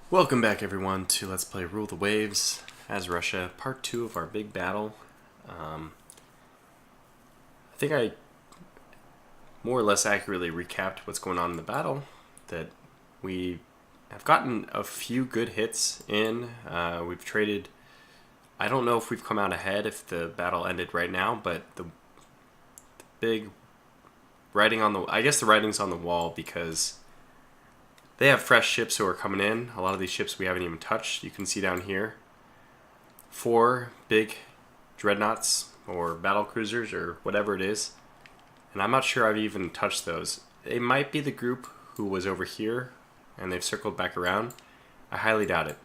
Welcome back everyone to Let's Play Rule the Waves as Russia, part 2 of our big battle. I think I more or less accurately recapped what's going on in the battle, that we have gotten a few good hits in. We've traded, I don't know if we've come out ahead if the battle ended right now, but the big writing on the, I guess the writing's on the wall because they have fresh ships who are coming in. A lot of these ships we haven't even touched. You can see down here 4 big dreadnoughts or battle cruisers or whatever it is. And I'm not sure I've even touched those. It might be the group who was over here and they've circled back around. I highly doubt it.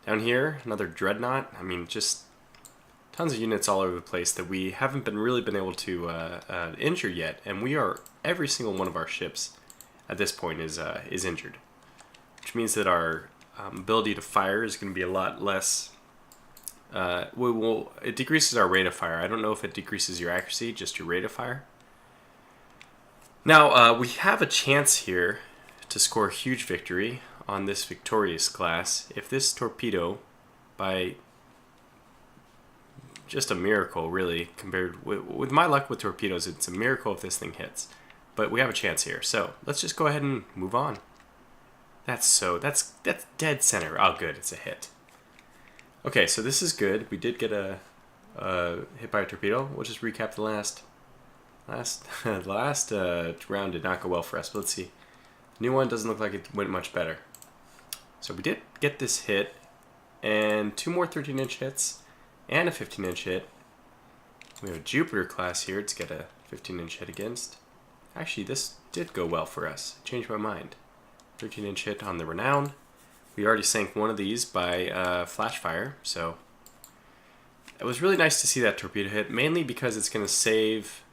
Down here, another dreadnought. I mean, just tons of units all over the place that we haven't really been able to injure yet. And we are, every single one of our ships at this point is injured, which means that our ability to fire is going to be a lot less. It decreases our rate of fire. I don't know if it decreases your accuracy, just your rate of fire. Now we have a chance here to score a huge victory on this victorious class if this torpedo, by just a miracle really, compared with my luck with torpedoes, it's a miracle if this thing hits. But we have a chance here, so let's just go ahead and move on. That's dead center. Oh, good, it's a hit. Okay, so this is good. We did get a hit by a torpedo. We'll just recap the last round did not go well for us. But let's see. The new one doesn't look like it went much better. So we did get this hit, and 2 more 13-inch hits, and a 15-inch hit. We have a Jupiter class here to get a 15-inch hit against. Actually, this did go well for us. I changed my mind. 13-inch hit on the Renown. We already sank one of these by flash fire, so it was really nice to see that torpedo hit, mainly because it's going to save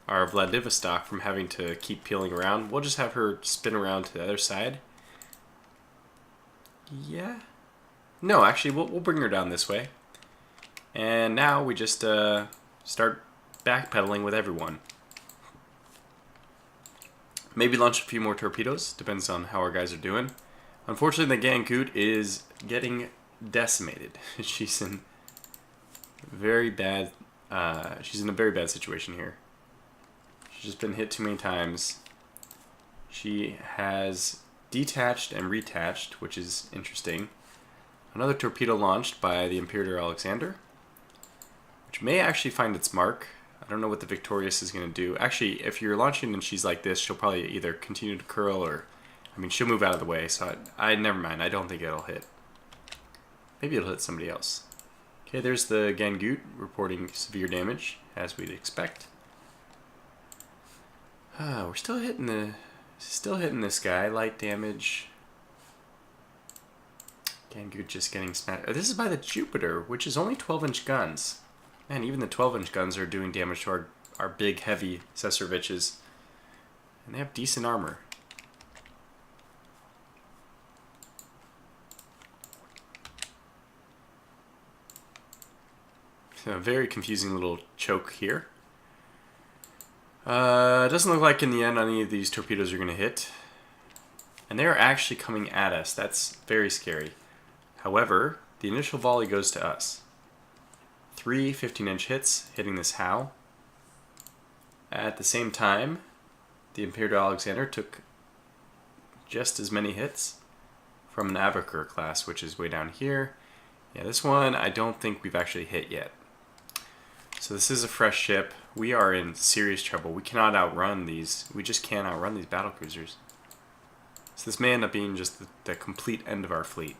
our Vladivostok from having to keep peeling around. We'll just have her spin around to the other side. Yeah? No, actually, we'll bring her down this way. And now we just start backpedaling with everyone. Maybe launch a few more torpedoes, depends on how our guys are doing. Unfortunately, the Gangoot is getting decimated. She's in a very bad situation here. She's just been hit too many times. She has detached and retached, which is interesting. Another torpedo launched by the Imperator Alexander, which may actually find its mark. I don't know what the Victorious is going to do. Actually, if you're launching and she's like this, she'll probably either continue to curl or, I mean, she'll move out of the way. So I never mind. I don't think it'll hit. Maybe it'll hit somebody else. Okay, there's the Gangoot reporting severe damage, as we'd expect. We're still hitting this guy. Light damage. Gangoot just getting smashed. This is by the Jupiter, which is only 12-inch guns. Man, even the 12-inch guns are doing damage to our big, heavy Cesaroviches. And they have decent armor. So a very confusing little choke here. It doesn't look like in the end any of these torpedoes are going to hit. And they are actually coming at us. That's very scary. However, the initial volley goes to us. 3 15-inch hits hitting this Howe. At the same time, the Imperator Alexander took just as many hits from an Avoker class, which is way down here. Yeah, this one I don't think we've actually hit yet. So this is a fresh ship. We are in serious trouble. We cannot outrun these. We just can't outrun these battle cruisers. So this may end up being just the complete end of our fleet.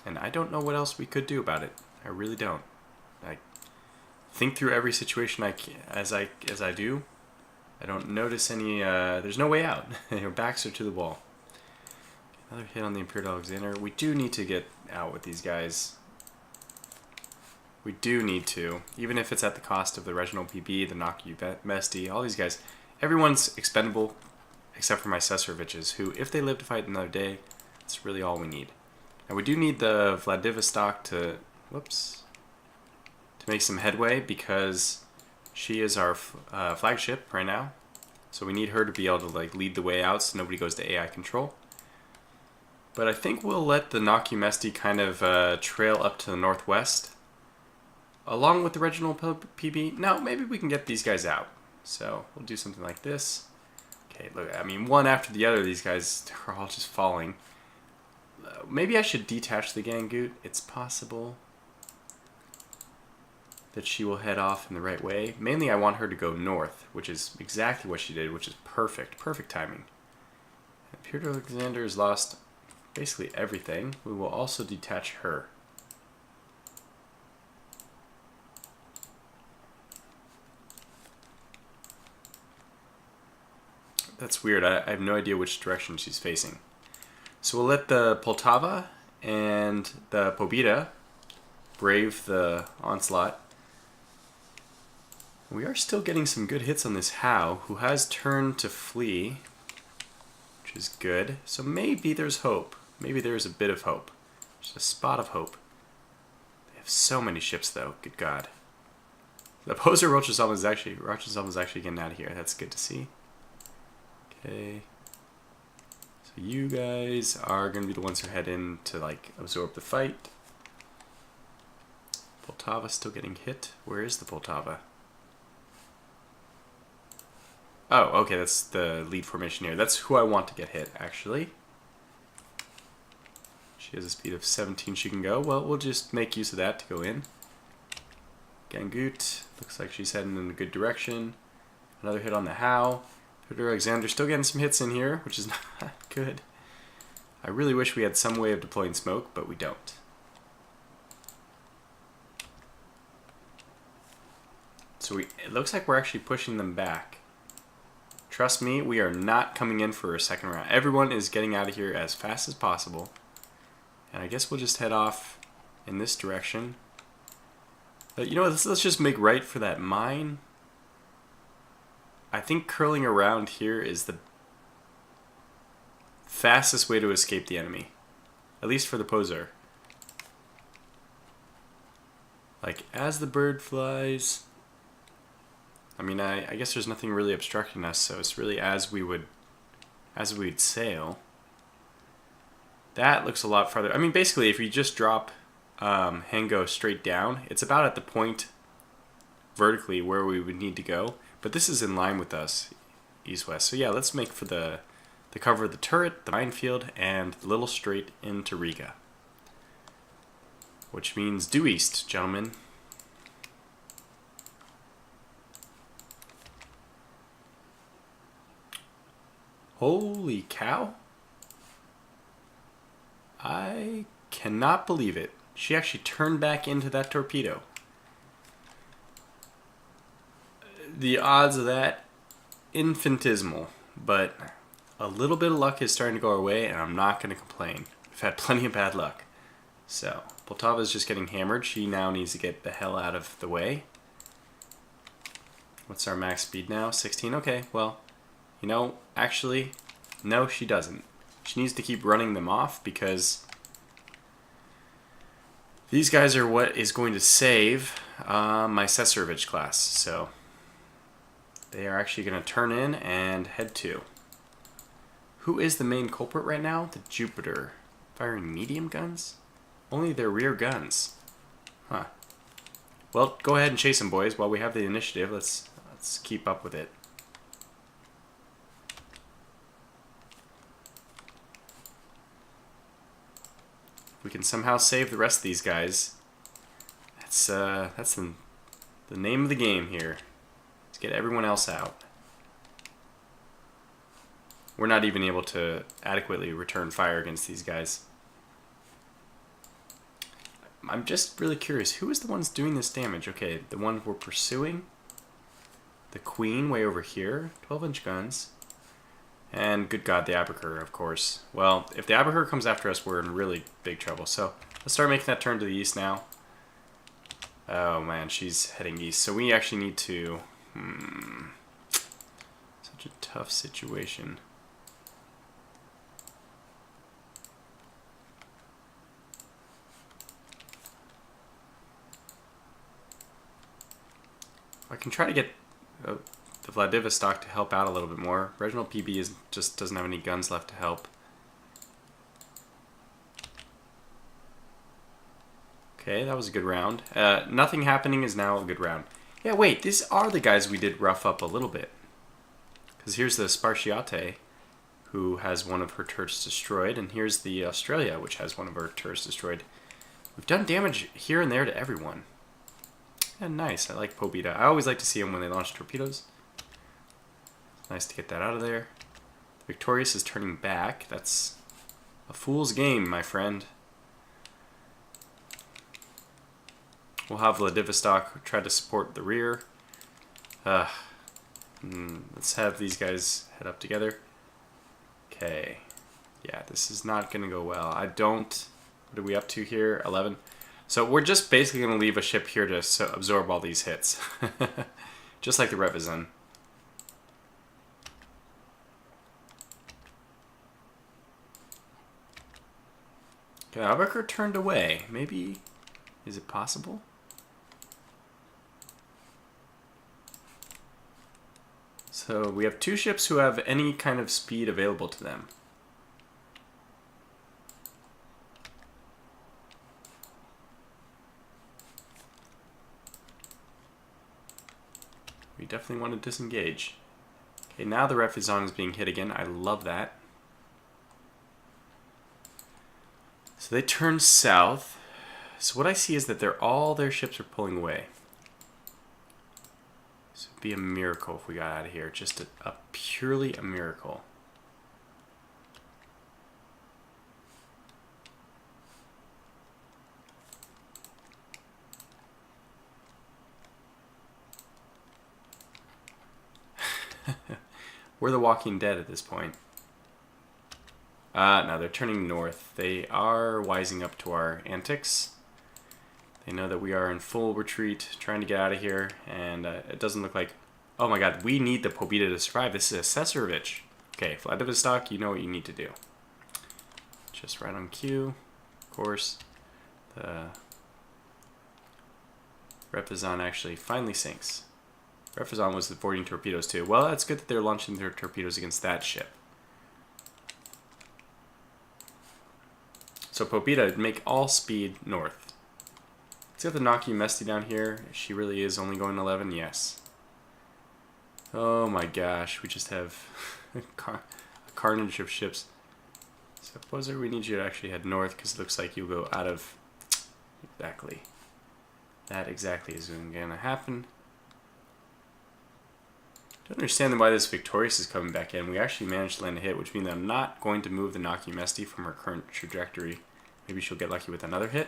And I don't know what else we could do about it. I really don't. I think through every situation as I do. I don't notice any. There's no way out. Your backs are to the wall. Another hit on the Imperial Alexander. We do need to get out with these guys. We do need to, even if it's at the cost of the Reginald PB, the Naku Mesti, all these guys. Everyone's expendable except for my Cesaroviches, who, if they live to fight another day, that's really all we need. And we do need the Vladivostok to make some headway, because she is our flagship right now. So we need her to be able to lead the way out so nobody goes to AI control. But I think we'll let the Nakumesti kind of trail up to the northwest. Along with the regional PB. No, maybe we can get these guys out. So we'll do something like this. Okay, look, I mean, one after the other, these guys are all just falling. Maybe I should detach the Gangoot. It's possible that she will head off in the right way. Mainly I want her to go north, which is exactly what she did, which is perfect. Perfect timing. Peter Alexander has lost basically everything. We will also detach her. That's weird. I have no idea which direction she's facing. So we'll let the Poltava and the Pobeda brave the onslaught. We are still getting some good hits on this Howe, who has turned to flee, which is good. So maybe there's hope. Maybe there's a bit of hope. Just a spot of hope. They have so many ships, though. Good God. The poser Rochessalm is actually getting out of here. That's good to see. Okay. So you guys are going to be the ones who head in to, like, absorb the fight. Poltava still getting hit. Where is the Poltava? Oh, okay, that's the lead formation here. That's who I want to get hit, actually. She has a speed of 17 she can go. Well, we'll just make use of that to go in. Gangoot. Looks like she's heading in a good direction. Another hit on the Howe. Peter Alexander still getting some hits in here, which is not good. I really wish we had some way of deploying smoke, but we don't. So it looks like we're actually pushing them back. Trust me, we are not coming in for a second round. Everyone is getting out of here as fast as possible. And I guess we'll just head off in this direction. But you know what, let's just make right for that mine. I think curling around here is the fastest way to escape the enemy. At least for the poser. Like, as the bird flies... I mean, I guess there's nothing really obstructing us, so it's really as we'd sail. That looks a lot farther. I mean, basically, if you just drop Hango straight down, it's about at the point vertically where we would need to go. But this is in line with us, east-west. So yeah, let's make for the cover of the turret, the minefield, and a little straight into Riga. Which means due east, gentlemen. Holy cow. I cannot believe it. She actually turned back into that torpedo. The odds of that, infinitesimal. But a little bit of luck is starting to go our way, and I'm not going to complain. We've had plenty of bad luck. So, Poltava is just getting hammered. She now needs to get the hell out of the way. What's our max speed now? 16? Okay, well... You know, actually, no, she doesn't. She needs to keep running them off because these guys are what is going to save my Cesarevich class. So they are actually going to turn in and head to. Who is the main culprit right now? The Jupiter. Firing medium guns? Only their rear guns. Huh. Well, go ahead and chase them, boys. While we have the initiative, let's keep up with it. We can somehow save the rest of these guys. That's the name of the game here. Let's get everyone else out. We're not even able to adequately return fire against these guys. I'm just really curious, who is the ones doing this damage? Okay, the one we're pursuing. The Queen way over here. 12-inch guns. And good God, the Abercur, of course. Well, if the Abercur comes after us, we're in really big trouble. So let's start making that turn to the east now. Oh man, she's heading east. So we actually need to... Such a tough situation. I can try to get... the Vladivostok to help out a little bit more. Regional PB just doesn't have any guns left to help. Okay, that was a good round. Nothing happening is now a good round. Yeah, wait, these are the guys we did rough up a little bit. Because here's the Spartiate, who has one of her turrets destroyed, and here's the Australia, which has one of her turrets destroyed. We've done damage here and there to everyone. Yeah, nice. I like Pobeda. I always like to see them when they launch torpedoes. Nice to get that out of there. The Victorious is turning back. That's a fool's game, my friend. We'll have Vladivostok try to support the rear. Let's have these guys head up together. Okay. Yeah, this is not going to go well. What are we up to here? 11. So we're just basically going to leave a ship here to absorb all these hits. Just like the Revizon. Okay, Albuquerque turned away. Maybe, is it possible? So we have two ships who have any kind of speed available to them. We definitely want to disengage. Okay, now the Revizon is being hit again. I love that. So they turn south. So what I see is that all their ships are pulling away. So it'd be a miracle if we got out of here. Just purely a miracle. We're the Walking Dead at this point. No, they're turning north. They are wising up to our antics. They know that we are in full retreat, trying to get out of here, and it doesn't look like... Oh my god, we need the Pobeda to survive. This is a Cesarevich. Okay, Vladivostok, you know what you need to do. Just right on cue, of course. The Revizon actually finally sinks. Revizon was avoiding torpedoes too. Well, that's good that they're launching their torpedoes against that ship. So Pobeda, make all speed north. Let's get the Naki Mesti down here. She really is only going 11, yes. Oh my gosh, we just have a carnage of ships. So Poser, we need you to actually head north because it looks like you'll go out of... Exactly. That exactly is going to happen. Don't understand why this Victorious is coming back in. We actually managed to land a hit, which means I'm not going to move the Naki Mesti from her current trajectory. Maybe she'll get lucky with another hit.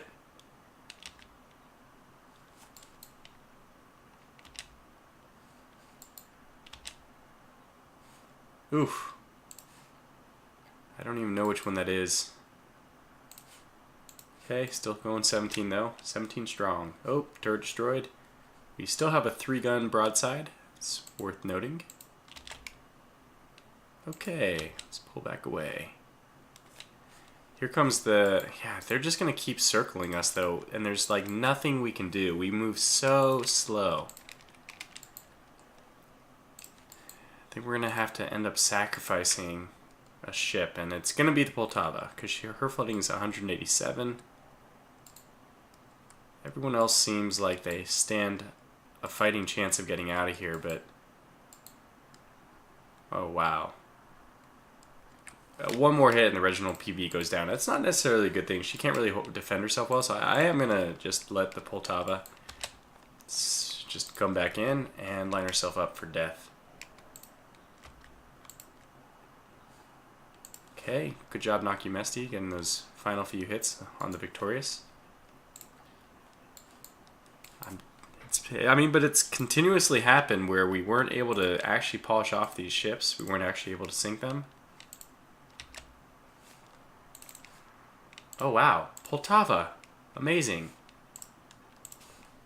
Oof. I don't even know which one that is. Okay, still going 17 though. 17 strong. Oh, turret destroyed. We still have a 3-gun broadside. It's worth noting. Okay, let's pull back away. Here comes the... Yeah, they're just going to keep circling us though, and there's like nothing we can do. We move so slow. I think we're going to have to end up sacrificing a ship, and it's going to be the Poltava, because her flooding is 187. Everyone else seems like they stand a fighting chance of getting out of here, but... Oh, wow. One more hit and the original PB goes down. That's not necessarily a good thing. She can't really defend herself well, so I am going to just let the Poltava just come back in and line herself up for death. Okay, good job Naki Mesti getting those final few hits on the Victorious. But it's continuously happened where we weren't able to actually polish off these ships. We weren't actually able to sink them. Oh wow, Poltava, amazing.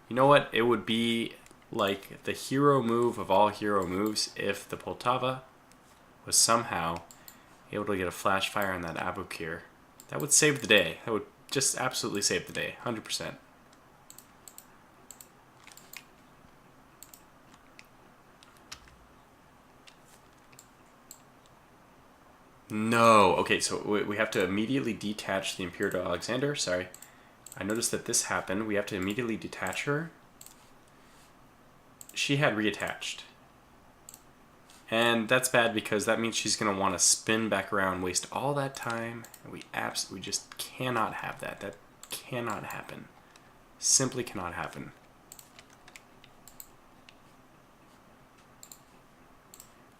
You know what? It would be like the hero move of all hero moves if the Poltava was somehow able to get a flash fire on that Abukir. That would save the day. That would just absolutely save the day, 100%. No. Okay, so we have to immediately detach the Imperial Alexander. Sorry. I noticed that this happened. We have to immediately detach her. She had reattached. And that's bad because that means she's going to want to spin back around, waste all that time. And we just cannot have that. That cannot happen. Simply cannot happen.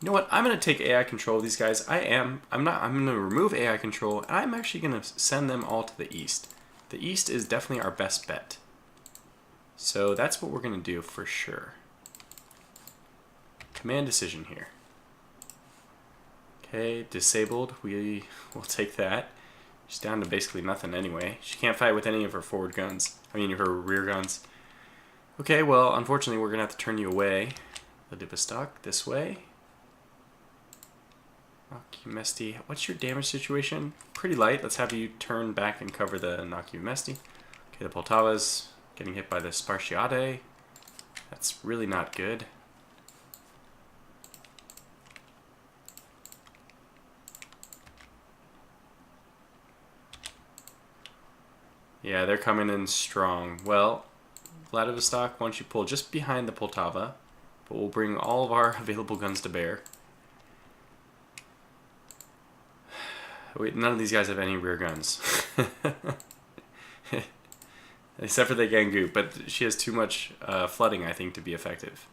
You know what? I'm going to take AI control of these guys. I'm going to remove AI control, and I'm actually going to send them all to the east. The east is definitely our best bet. So that's what we're going to do for sure. Command decision here. Okay, disabled. We will take that. She's down to basically nothing anyway. She can't fight with any of her forward guns. I mean, her rear guns. Okay, well, unfortunately, we're going to have to turn you away. Vladivostok, this way. Nakumesti. What's your damage situation? Pretty light. Let's have you turn back and cover the Nakumesti. Okay, the Poltava's getting hit by the Spartiate. That's really not good. Yeah, they're coming in strong. Well, Vladivostok, why don't you pull just behind the Poltava, but we'll bring all of our available guns to bear. Wait, none of these guys have any rear guns. Except for the Gangu, but she has too much flooding, I think, to be effective.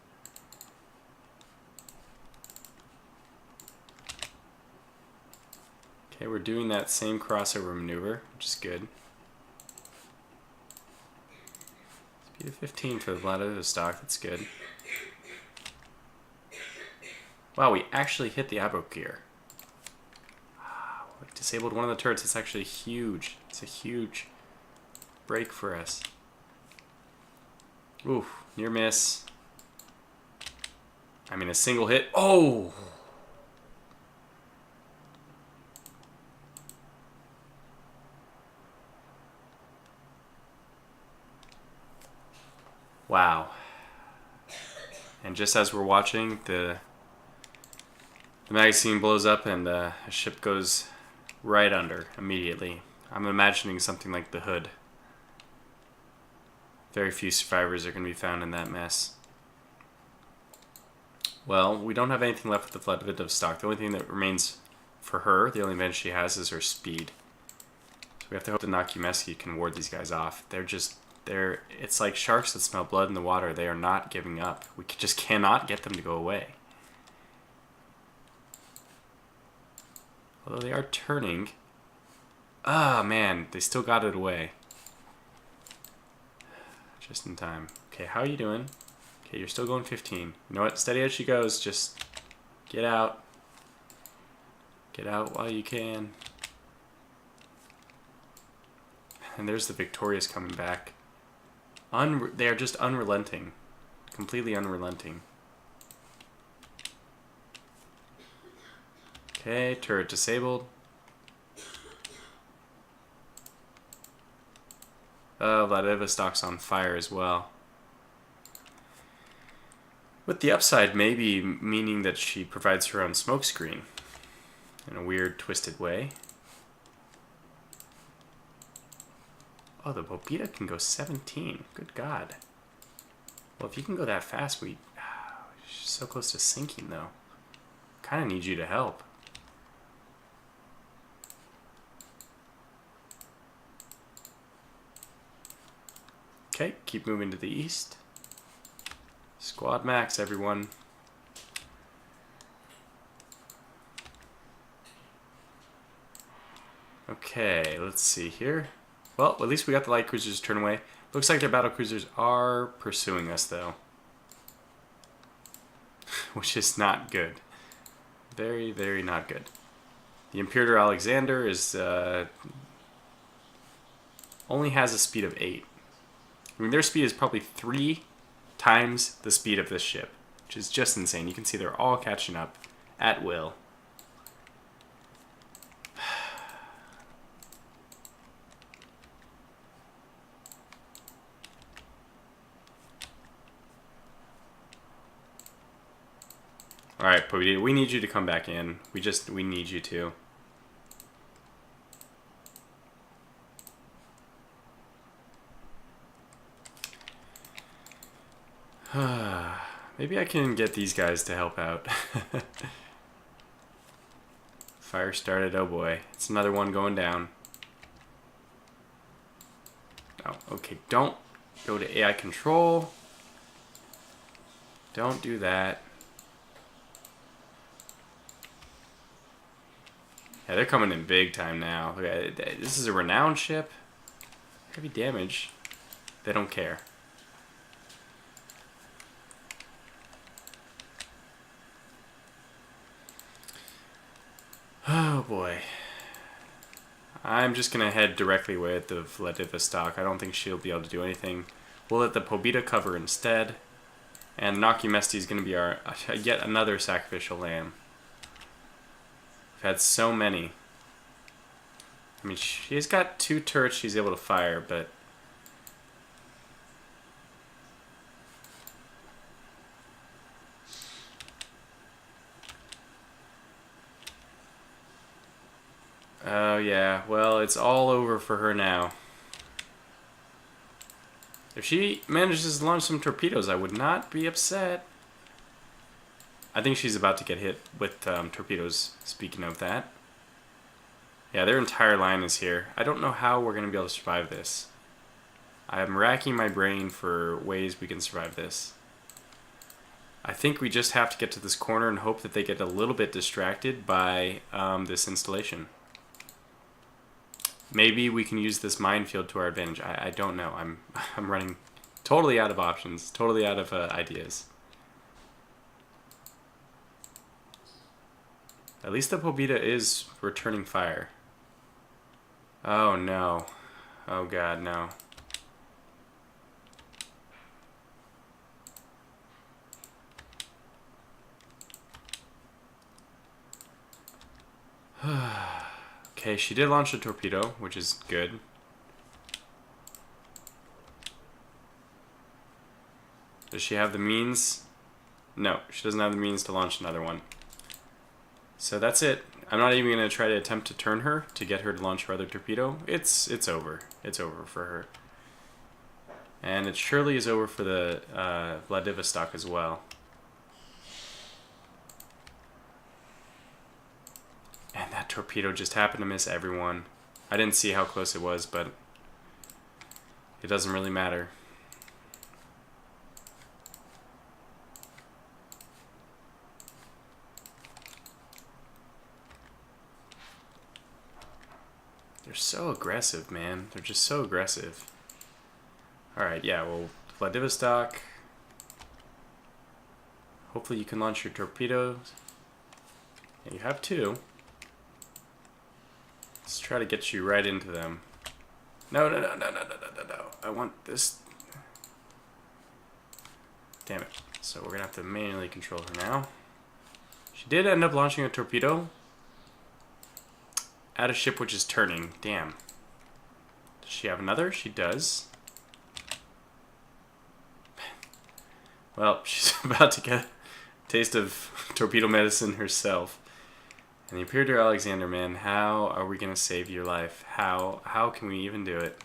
Okay, we're doing that same crossover maneuver, which is good. Speed of 15 for the Vladivostok, that's good. Wow, we actually hit the Abukir. We disabled one of the turrets. It's actually huge. It's a huge break for us. Oof, near miss. I mean, a single hit. Oh! Wow. And just as we're watching, the magazine blows up and a ship goes right under immediately. I'm imagining something like the Hood. Very few survivors are going to be found in that mess. Well, we don't have anything left with the Vladivostok. The only thing that remains for her, the only advantage she has, is her speed. So we have to hope that Nakumesi can ward these guys off. It's like sharks that smell blood in the water. They are not giving up. We just cannot get them to go away. Although they are turning. Ah, man, they still got it away. Just in time. Okay, how are you doing? Okay, you're still going 15. You know what? Steady as she goes. Just get out. Get out while you can. And there's the Victorious coming back. They are just unrelenting. Completely unrelenting. Okay, turret disabled. Vladivostok's on fire as well. With the upside maybe meaning that she provides her own smokescreen in a weird, twisted way. Oh, the Bobita can go 17. Good God. Well, if you can go that fast, she's so close to sinking, though. Kind of need you to help. Okay, keep moving to the east. Squad max, everyone. Okay, let's see here. Well, at least we got the light cruisers to turn away. Looks like their battle cruisers are pursuing us, though. Which is not good. Very, very not good. The Imperator Alexander is only has a speed of 8. I mean, their speed is probably 3 times the speed of this ship, which is just insane. You can see they're all catching up at will. Alright, but we need you to come back in. We need you to. Maybe I can get these guys to help out. Fire started, oh boy. It's another one going down. Oh, okay, don't go to AI control. Don't do that. Yeah, they're coming in big time now. This is a renowned ship. Heavy damage. They don't care. Oh boy. I'm just gonna head directly with the Vladivostok. I don't think she'll be able to do anything. We'll let the Pobeda cover instead. And Nakumesti is gonna be our yet another sacrificial lamb. We've had so many. I mean, she's got 2 turrets she's able to fire, but oh yeah, well, it's all over for her now. If she manages to launch some torpedoes, I would not be upset. I think she's about to get hit with torpedoes, speaking of that. Yeah, their entire line is here. I don't know how we're going to be able to survive this. I'm racking my brain for ways we can survive this. I think we just have to get to this corner and hope that they get a little bit distracted by this installation. Maybe we can use this minefield to our advantage. I don't know. I'm running totally out of options, totally out of ideas. At least the Pobeda is returning fire. Oh no. Oh god, no. Okay, she did launch a torpedo, which is good. Does she have the means? No, she doesn't have the means to launch another one. So that's it. I'm not even going to try to attempt to turn her to get her to launch her other torpedo. It's over. It's over for her. And it surely is over for the Vladivostok as well. And that torpedo just happened to miss everyone. I didn't see how close it was, but it doesn't really matter. They're so aggressive, man. They're just so aggressive. Alright, yeah, well, Vladivostok. Hopefully you can launch your torpedoes. Yeah, you have 2. Let's try to get you right into them. No. I want this. Damn it. So we're going to have to manually control her now. She did end up launching a torpedo at a ship which is turning. Damn. Does she have another? She does. Well, she's about to get a taste of torpedo medicine herself. And the Imperator Alexander, man, how are we going to save your life? How can we even do it?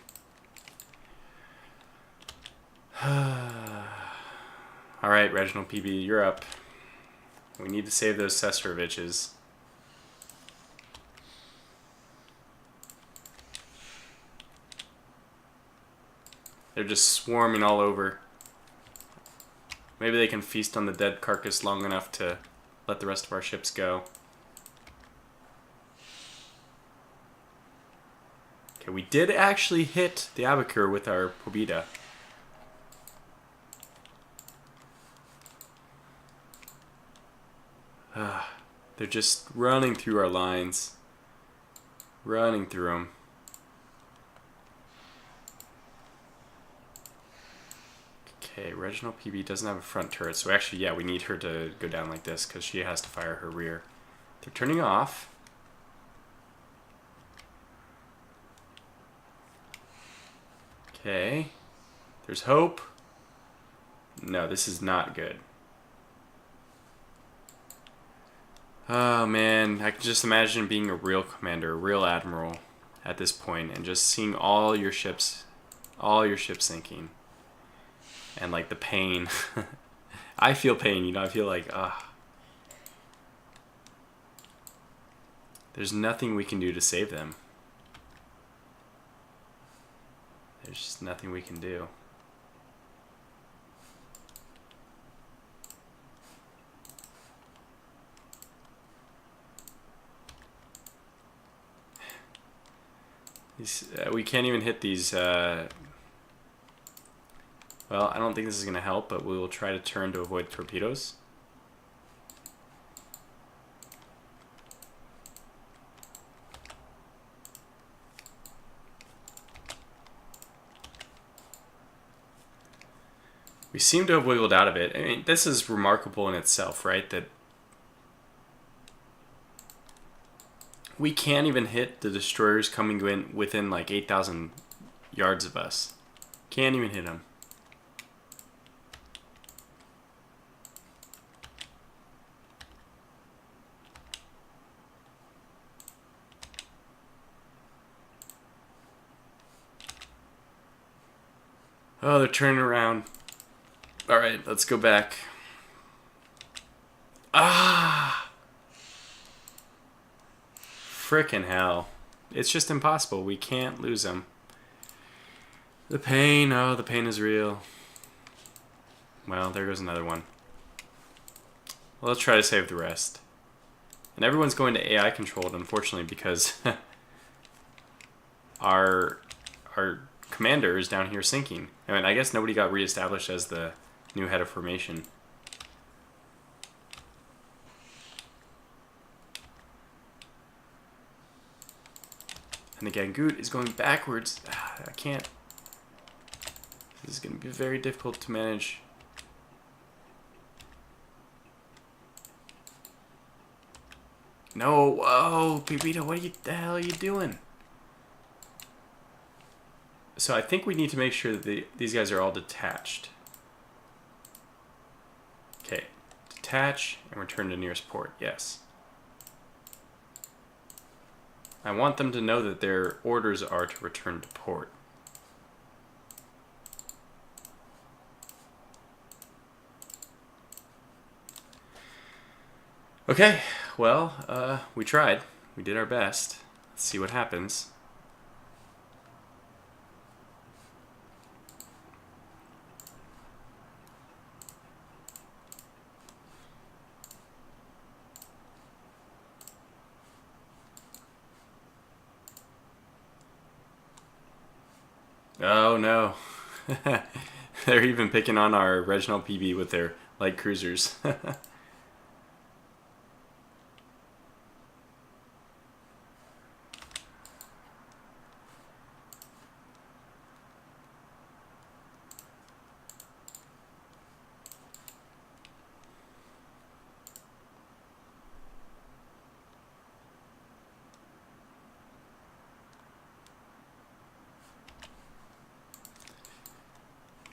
Alright, Reginald PB, you're up. We need to save those Sesteroviches. They're just swarming all over. Maybe they can feast on the dead carcass long enough to let the rest of our ships go. Okay, we did actually hit the Abacur with our Pobeda. They're just running through our lines. Running through them. Okay, Reginald PB doesn't have a front turret, so actually, yeah, we need her to go down like this because she has to fire her rear. They're turning off. Okay. There's hope. No, this is not good. Oh man, I can just imagine being a real commander, a real admiral at this point and just seeing all your ships sinking. And like the pain. I feel pain, you know, I feel like, there's nothing we can do to save them. There's just nothing we can do. We can't even hit these, well, I don't think this is going to help, but we will try to turn to avoid torpedoes. We seem to have wiggled out of it. I mean, this is remarkable in itself, right? That we can't even hit the destroyers coming in within like 8,000 yards of us. Can't even hit them. Oh, they're turning around. All right, let's go back. Ah! Frickin' hell. It's just impossible. We can't lose them. The pain. Oh, the pain is real. Well, there goes another one. Well, let's try to save the rest. And everyone's going to AI controlled, unfortunately, because our commander is down here sinking. I mean, I guess nobody got reestablished as the new head of formation. And the Gangoot is going backwards. I can't. This is going to be very difficult to manage. No, whoa, Pipita, what the hell are you doing? So I think we need to make sure that these guys are all detached. Okay, detach and return to nearest port, yes. I want them to know that their orders are to return to port. Okay, well, we tried. We did our best. Let's see what happens. Oh no. They're even picking on our Reginald PB with their light cruisers.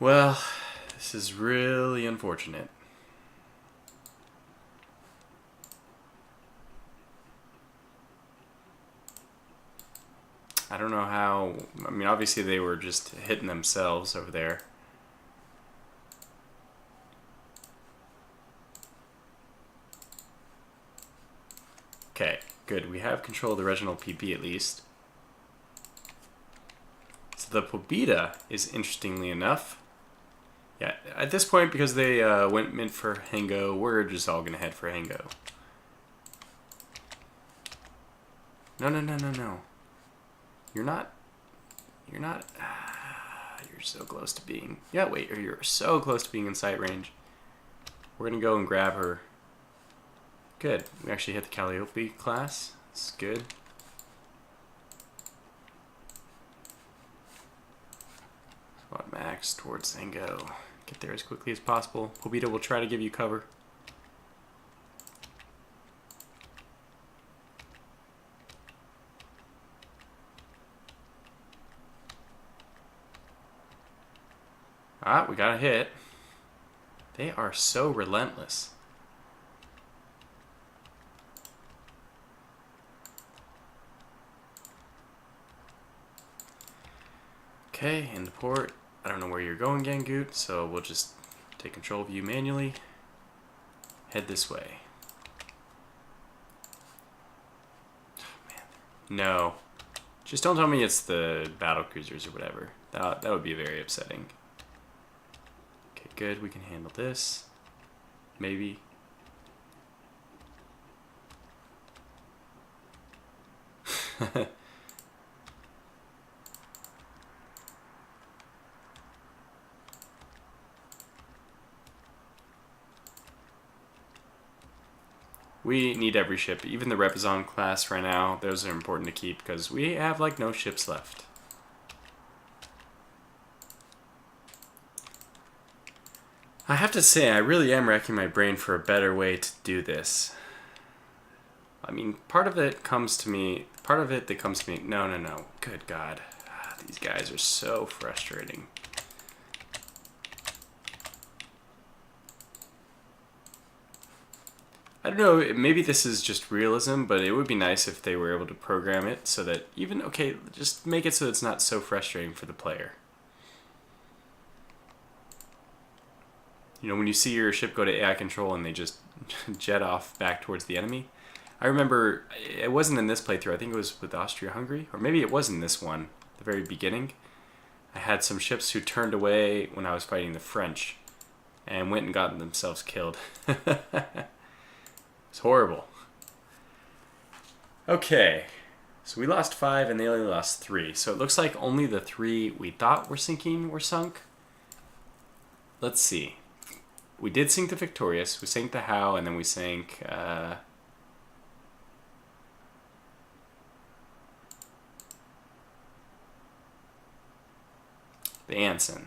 Well, this is really unfortunate. I don't know how. I mean, obviously they were just hitting themselves over there. Okay, good. We have control of the Reginald PP at least. So the Pobeda is, interestingly enough, yeah, at this point, because they went for Hengo, we're just all going to head for Hengo. No, no, no, no, no. You're not, you're so close to being, yeah, wait, you're so close to being in sight range. We're going to go and grab her. Good. We actually hit the Calliope class. That's good. Squad max towards Zango. Get there as quickly as possible. Pobeda will try to give you cover. Ah, we got a hit. They are so relentless. Okay, into port. I don't know where you're going, Gangoot, so we'll just take control of you manually. Head this way. Man. No. Just don't tell me it's the battle cruisers or whatever. That would be very upsetting. Okay, good. We can handle this. Maybe. We need every ship, even the Repizon class right now. Those are important to keep because we have like no ships left. I have to say, I really am racking my brain for a better way to do this. I mean, part of it that comes to me, no. Good God. These guys are so frustrating. I don't know, maybe this is just realism, but it would be nice if they were able to program it so that even, okay, just make it so it's not so frustrating for the player. You know, when you see your ship go to AI control and they just jet off back towards the enemy. I remember, it wasn't in this playthrough, I think it was with Austria-Hungary, or maybe it was in this one, the very beginning. I had some ships who turned away when I was fighting the French and went and got themselves killed. It's horrible. Okay, so we lost 5 and they only lost 3. So it looks like only the 3 we thought were sinking were sunk. Let's see. We did sink the Victorious, we sank the Howe, and then we sank... the Anson.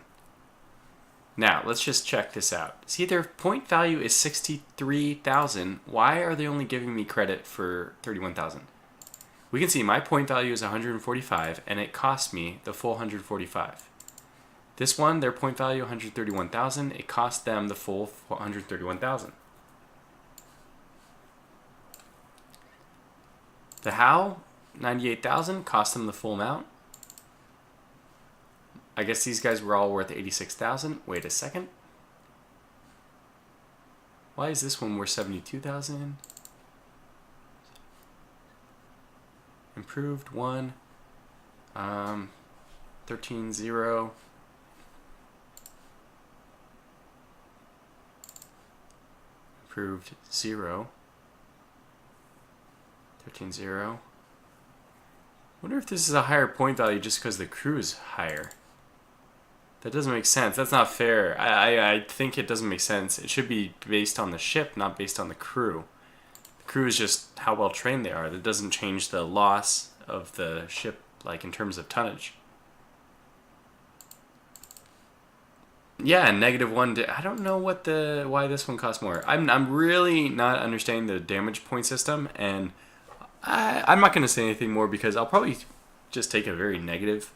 Now, let's just check this out. See, their point value is 63,000. Why are they only giving me credit for 31,000? We can see my point value is 145, and it cost me the full 145. This one, their point value 131,000. It cost them the full 131,000. The Howe, 98,000, cost them the full amount. I guess these guys were all worth 86,000. Wait a second. Why is this one worth 72,000? Improved 1. 13-0. Improved 0. 13-0. Wonder if this is a higher point value just because the crew is higher. That doesn't make sense. That's not fair. I think it doesn't make sense. It should be based on the ship, not based on the crew. The crew is just how well trained they are. That doesn't change the loss of the ship, like in terms of tonnage. Yeah, -1. I don't know why this one costs more. I'm really not understanding the damage point system, and I'm not going to say anything more because I'll probably just take a very negative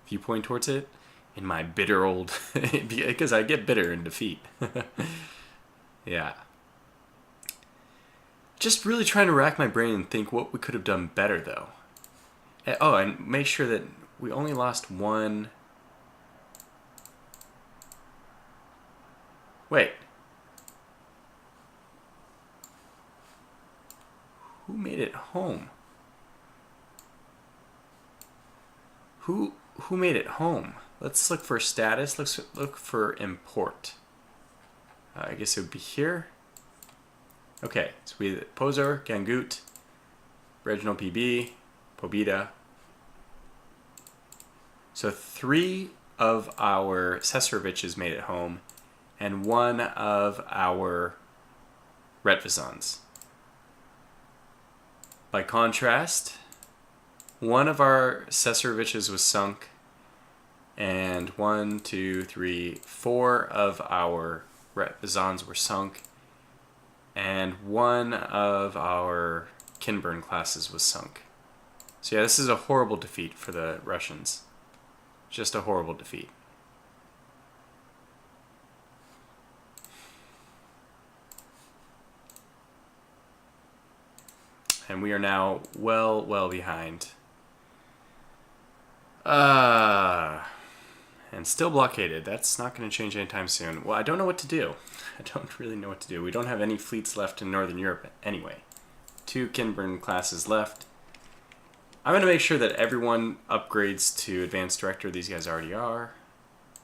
viewpoint towards it. In my bitter old... because I get bitter in defeat. Yeah. Just really trying to rack my brain and think what we could have done better, though. Oh, and make sure that we only lost 1... Wait. Who made it home? Who made it home? Let's look for status. Let's look for import. I guess it would be here. Okay, so we have Pozor, Gangoot, Reginald PB, Pobeda. So 3 of our Cesaroviches made it home, and 1 of our Retvizons. By contrast, 1 of our Cesaroviches was sunk, and 1, 2, 3, 4 of our Retvizons were sunk, and 1 of our Kinburn classes was sunk. So yeah, this is a horrible defeat for the Russians. Just a horrible defeat. And we are now well behind. And And still blockaded. That's not going to change anytime soon. Well, I don't know what to do. I don't really know what to do. We don't have any fleets left in Northern Europe anyway. 2 Kinburn classes left. I'm going to make sure that everyone upgrades to Advanced Director. These guys already are.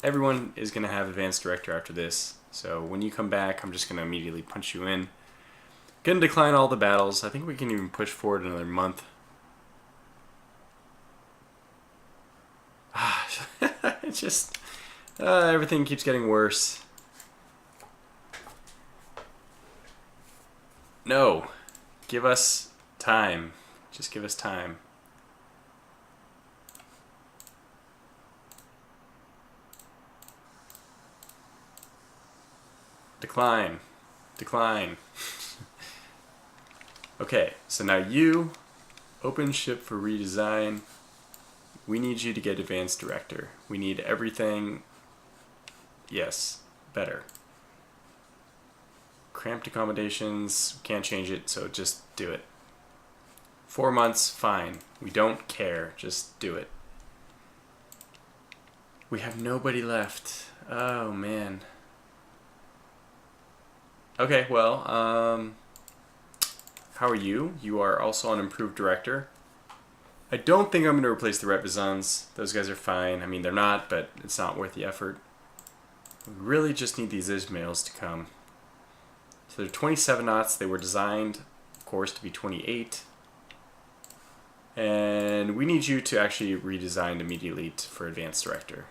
Everyone is going to have Advanced Director after this. So when you come back, I'm just going to immediately punch you in. Going to decline all the battles. I think we can even push forward another month. It's just... everything keeps getting worse. No. Give us time. Just give us time. Decline. Decline. Okay, so now you open ship for redesign. We need you to get Advanced Director. We need everything. Yes, better. Cramped accommodations, can't change it, so just do it. 4 months, fine. We don't care, just do it. We have nobody left. Oh, man. Okay, well, how are you? You are also an improved director. I don't think I'm going to replace the Repizons. Those guys are fine. I mean, they're not, but it's not worth the effort. We really just need these Ismails to come. So they're 27 knots. They were designed, of course, to be 28. And we need you to actually redesign immediately for Advanced Director.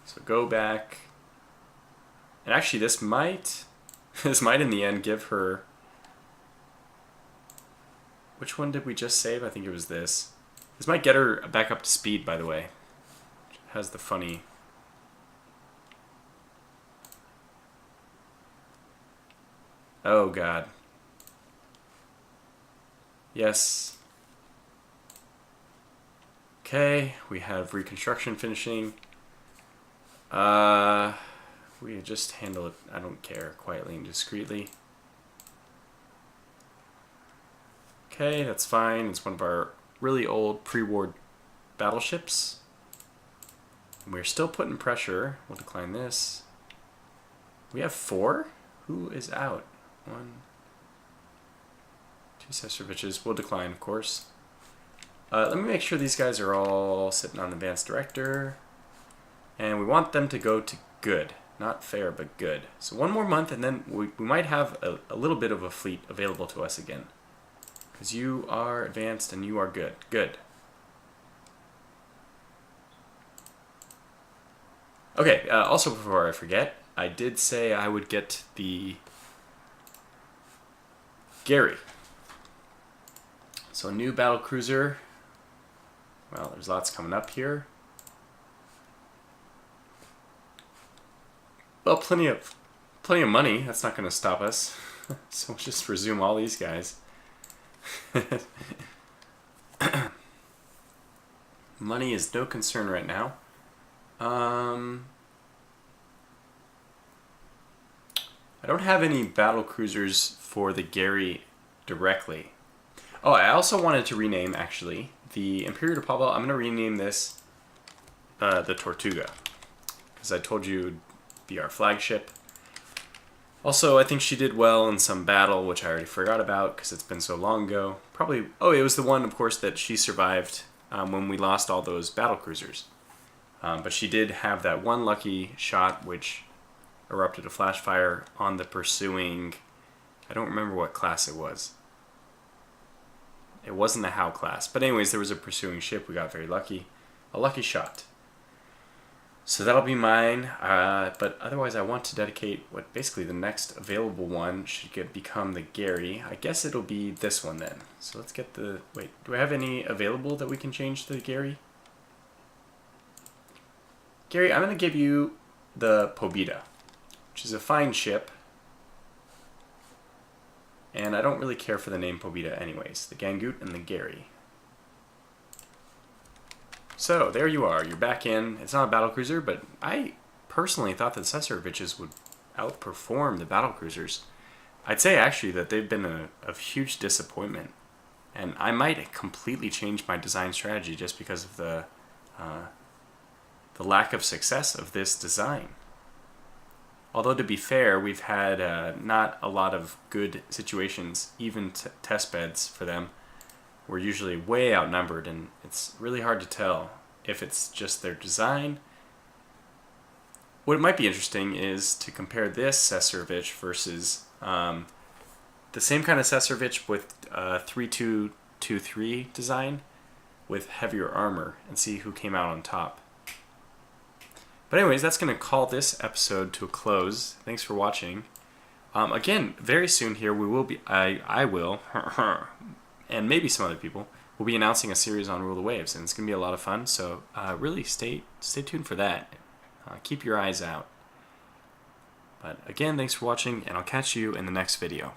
So go back. And actually, this might in the end give her... Which one did we just save? I think it was this. This might get her back up to speed, by the way. It has the funny... Oh, God. Yes. Okay, we have reconstruction finishing. We just handle it, I don't care, quietly and discreetly. Okay, that's fine. It's one of our really old pre-war battleships. And we're still putting pressure. We'll decline this. We have 4? Who is out? 1, 2 Seseroviches. We'll decline, of course. Let me make sure these guys are all sitting on Advanced Director. And we want them to go to good. Not fair, but good. So 1 more month, and then we might have a little bit of a fleet available to us again. Because you are advanced and you are good. Good. Okay, also before I forget, I did say I would get the Gary. So a new battle cruiser. Well, there's lots coming up here. Well, plenty of money. That's not going to stop us. So we'll just resume all these guys. Money is no concern right now. I don't have any battle cruisers for the Gary directly. Oh, I also wanted to rename, actually, the Imperial Pavel. I'm going to rename this the Tortuga, because I told you it would be our flagship. Also, I think she did well in some battle, which I already forgot about because it's been so long ago. Probably, oh, it was the one, of course, that she survived when we lost all those battle cruisers. But she did have that one lucky shot, which erupted a flash fire on the pursuing... I don't remember what class it was. It wasn't the Howe class. But anyways, there was a pursuing ship. We got very lucky. A lucky shot. So that'll be mine. But otherwise, I want to dedicate what basically the next available one should become the Gary. I guess it'll be this one then. So let's get the... Wait, do I have any available that we can change to the Gary? Gary, I'm going to give you the Pobeda, which is a fine ship. And I don't really care for the name Pobeda anyways. The Gangut and the Gary. So, there you are. You're back in. It's not a battlecruiser, but I personally thought that Seseroviches would outperform the battlecruisers. I'd say, actually, that they've been a huge disappointment. And I might completely change my design strategy just because of the the lack of success of this design. Although to be fair, we've had not a lot of good situations, even test beds for them. We're usually way outnumbered, and it's really hard to tell if it's just their design. What might be interesting is to compare this Cesarevich versus the same kind of Cesarevich with 3223 design with heavier armor, and see who came out on top. But anyways, that's going to call this episode to a close. Thanks for watching. Again, very soon here we will be, I will, and maybe some other people, will be announcing a series on Rule the Waves, and it's going to be a lot of fun, so really stay tuned for that. Keep your eyes out. But again, thanks for watching, and I'll catch you in the next video.